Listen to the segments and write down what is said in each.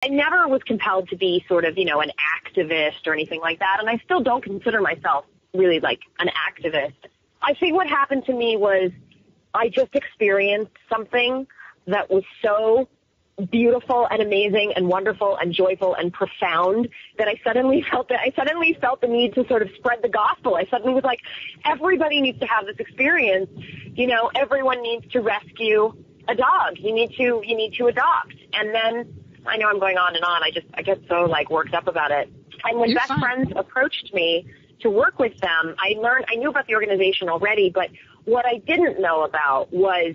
I never was compelled to be sort of, an activist or anything like that, and I still don't consider myself really like an activist. I think what happened to me was I just experienced something that was so beautiful and amazing and wonderful and joyful and profound that I suddenly felt the need to sort of spread the gospel. I suddenly was like, everybody needs to have this experience. Everyone needs to rescue a dog. You need to adopt. And then I know I'm going on and on. I get so worked up about it. And when Best Friends approached me to work with them, I knew about the organization already, but what I didn't know about was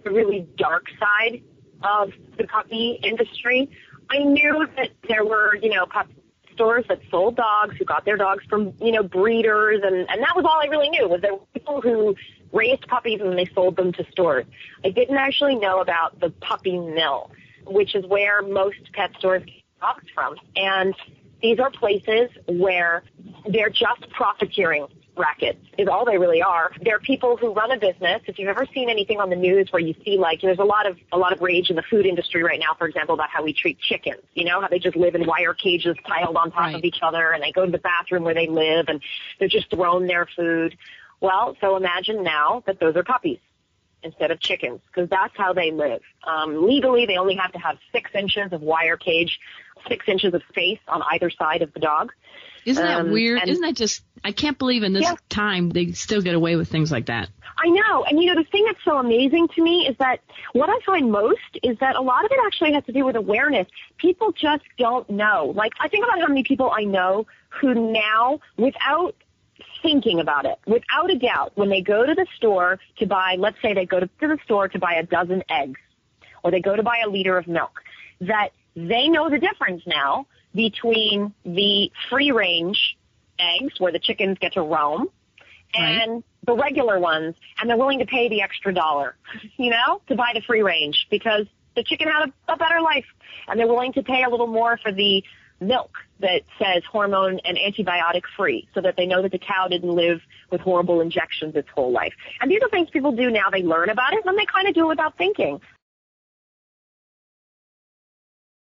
the really dark side of the puppy industry. I knew that there were, puppy stores that sold dogs, who got their dogs from, breeders, and that was all I really knew, was there were people who raised puppies and they sold them to stores. I didn't actually know about the puppy mill, which is where most pet stores get dogs from. And these are places where they're just profiteering rackets is all they really are. They're people who run a business. If you've ever seen anything on the news where you see there's a lot of rage in the food industry right now, for example, about how we treat chickens, how they just live in wire cages piled on top of each other, and they go to the bathroom where they live and they're just thrown their food. Well, so imagine now that those are puppies instead of chickens, because that's how they live. Legally, they only have to have 6 inches of wire cage, 6 inches of space on either side of the dog. Isn't that weird? Isn't that just, I can't believe in this time they still get away with things like that. I know. And, the thing that's so amazing to me is that what I find most is that a lot of it actually has to do with awareness. People just don't know. I think about how many people I know who now, without thinking about it, without a doubt, when they go to the store to buy, let's say they go to the store to buy a dozen eggs, or they go to buy a liter of milk, that they know the difference now between the free-range eggs, where the chickens get to roam, and the regular ones, and they're willing to pay the extra $1, to buy the free-range, because the chicken had a better life, and they're willing to pay a little more for the milk that says hormone and antibiotic free, so that they know that the cow didn't live with horrible injections its whole life. And these are things people do now. They learn about it, and they kind of do it without thinking.